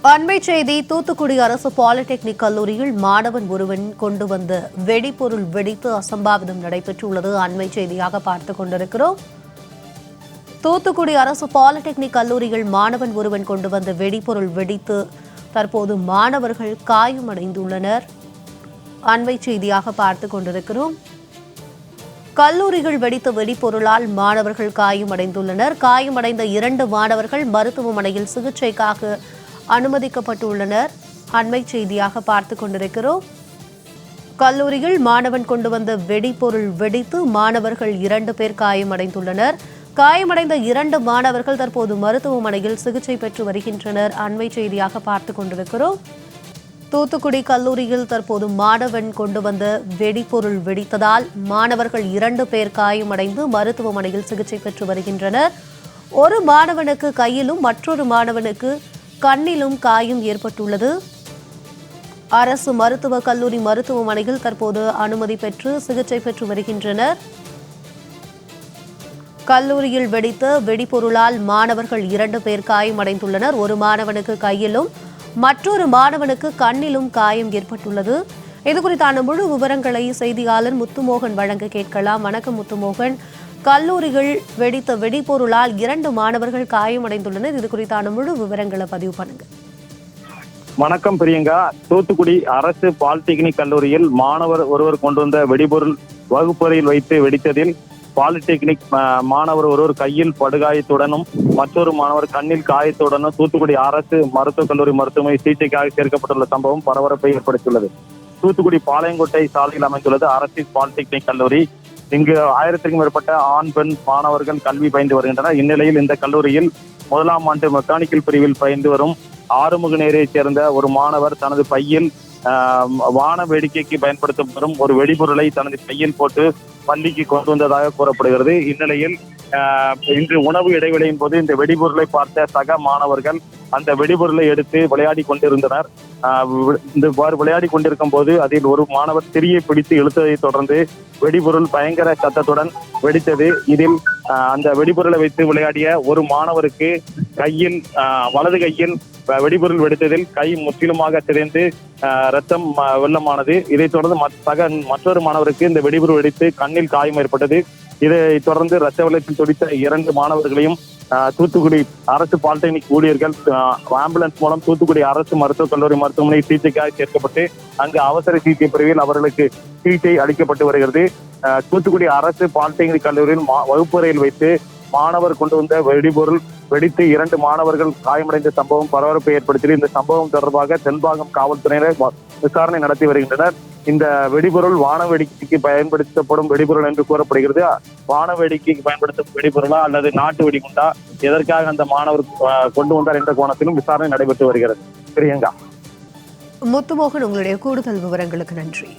அண்மை செய்தி தூத்துக்குடி அரசு பாலிடெக்னிக் கல்லூரியில் மாணவன் ஒருவன் கொண்டு வந்த வெடிபொருள் வெடித்து அசம்பாவிதம் நடைபெற்றுள்ளது. அண்மை செய்தியாக பார்த்துக் கொண்டிருக்கிறோம். தூத்துக்குடி அரசு பாலிடெக்னிக் கல்லூரியில் மாணவன் ஒருவன் கொண்டு வந்த வெடிபொருள் வெடித்து தற்போது மாணவர்கள் காயமடைந்துள்ளனர். அண்மை செய்தியாக பார்த்துக் கொண்டிருக்கிறோம். கல்லூரிகள் வெடித்த வெடிபொருளால் மாணவர்கள் காயமடைந்துள்ளனர். காயமடைந்த 2 மாணவர்கள் மருத்துவமனையில் சிகிச்சைக்காக அனுமதிக்கப்பட்டுள்ளனர். அண்மை செய்தியாக பார்த்துக் கொண்டிருக்கிறோம். கல்லூரியில் மாணவன் கொண்டு வந்த வெடிபொருள் வெடித்து மாணவர்கள் 2 பேர் காயமடைந்துள்ளனர். காயமடைந்த 2 மாணவர்கள் தற்போது மருத்துவமனையில் சிகிச்சை பெற்று வருகின்றனர். அண்மை செய்தியாக பார்த்துக் கொண்டிருக்கிறோம். தூத்துக்குடி கல்லூரியில் தற்போது மாணவன் கொண்டு வந்த வெடிபொருள் வெடித்ததால் மாணவர்கள் 2 பேர் காயமடைந்து மருத்துவமனையில் சிகிச்சை பெற்று வருகின்றனர். ஒரு மாணவனுக்கு கையிலும் மற்றொரு மாணவனுக்கு கண்ணிலும் காயம் ஏற்பட்டுள்ளது. அரசு மருத்துவக் கல்லூரி மருத்துவமனையில் தற்போது அனுமதி பெற்று சிகிச்சை பெற்று வருகின்றனர். கல்லூரியில் வெடித்த வெடிபொருளால் மாணவர்கள் 2 பேர் காயமடைந்துள்ளனர். ஒரு மாணவனுக்கு கையிலும் மற்றொரு மாணவனுக்கு கண்ணிலும் காயம் ஏற்பட்டுள்ளது. இதுகுறித்தான முழு விவரங்களை செய்தியாளர் முத்துமோகன் வழங்க கேட்கலாம். வணக்கம் முத்துமோகன். கல்லூரிகள் வெடித்த வெடிபொருளால் 2 மாணவர்கள் காயமடைந்துள்ளனர். இது குறித்தான முழு விவரங்களை பதிவு பண்ணுங்க. வணக்கம் பிரியங்கா. தூத்துக்குடி அரசு பாலிடெக்னிக் கல்லூரியில் மாணவர் ஒருவர் கொண்டு வந்த வெடிபொருள் வகுப்பறையில் வைத்து வெடித்ததில் பாலிடெக்னிக் மாணவர் ஒருவர் கையில் படுகாயத்துடனும் மற்றொரு மாணவர் கண்ணில் காயத்துடனும் தூத்துக்குடி அரசு மருத்துவக் கல்லூரி மருத்துவமனை சிகிச்சைக்காக சேர்க்கப்பட்டுள்ள சம்பவம் பரபரப்பை ஏற்படுத்தியுள்ளது. தூத்துக்குடி பாளையங்கோட்டை சாலையில் அமைந்துள்ளது அரசு பாலிடெக்னிக் கல்லூரி. இங்கு 1000க்கும் மேற்பட்ட ஆண் பெண் மாணவர்கள் கல்வி பயின்று வருகின்றனர். இந்நிலையில் இந்த கல்லூரியில் 1ஆம் ஆண்டு மெக்கானிக்கல் பிரிவில் பயின்று வரும் ஆறுமுகநேரியைச் சேர்ந்த ஒரு மாணவர் தனது பையில் வான வேடிக்கைக்கு பயன்படுத்தப்படும் ஒரு வெடிபொருளை தனது பையில் போட்டு பள்ளிக்கு கொண்டு வந்ததாக கூறப்படுகிறது. இந்நிலையில் இன்று உணவு இடைவெளியின் போது இந்த வெடிபொருளை பார்த்த சக மாணவர்கள் அந்த வெடிபொருளை எடுத்து விளையாடி கொண்டிருந்தனர். இந்த விளையாடி கொண்டிருக்கும் போது அதில் ஒரு மாணவர் திரியை பிடித்து இழுத்ததை தொடர்ந்து வெடிபொருள் பயங்கர சத்தத்துடன் வெடித்தது. இதில் அந்த வெடிபொருளை வைத்து விளையாடிய ஒரு மாணவருக்கு கையில் வலது கையில் வெடிபொருள் வெடித்ததில் கை முற்றிலுமாக சிதைந்து ரத்தம் வெள்ளமானது. இதைத் தொடர்ந்து மற்றொரு மாணவருக்கு இந்த வெடிபொருள் வெடித்து கண்ணில் காயம் ஏற்பட்டது. இதை தொடர்ந்து ரத்த வெள்ளத்தில் துடித்த 2 மாணவர்களையும் தூத்துக்குடி அரசு பாலிடெக்னிக் ஊழியர்கள் ஆம்புலன்ஸ் மூலம் தூத்துக்குடி அரசு மருத்துவக் கல்லூரி மருத்துவமனை சிகிச்சைக்காக சேர்க்கப்பட்டு அங்கு அவசர சிகிச்சை பிரிவில் அவர்களுக்கு சிகிச்சை அளிக்கப்பட்டு வருகிறது. தூத்துக்குடி அரசு பாலிடெக்னிக் கல்லூரியில் வகுப்பறையில் வைத்து மாணவர் கொண்டு வந்த வெடிபொருள் வெடித்து 2 மாணவர்கள் காயமடைந்த சம்பவம் பரபரப்பை ஏற்படுத்தியது. இந்த சம்பவம் தொடர்பாக தென்பாகம் காவல்துறையினர் விசாரணை நடத்தி வருகின்றனர். இந்த வெடிபொருள் வான வேடிக்கைக்கு பயன்படுத்தப்படும் வெடிபொருள் என்று கூறப்படுகிறது. வான வேடிக்கைக்கு பயன்படுத்தும் வெடிபொருளா அல்லது நாட்டு வெடிகுண்டா, எதற்காக அந்த மாணவர் கொண்டு வந்தார் என்ற கோணத்திலும் விசாரணை நடைபெற்று வருகிறது. பிரியங்கா. முத்துமோகன், உங்களுடைய கூடுதல் விவரங்களுக்கு நன்றி.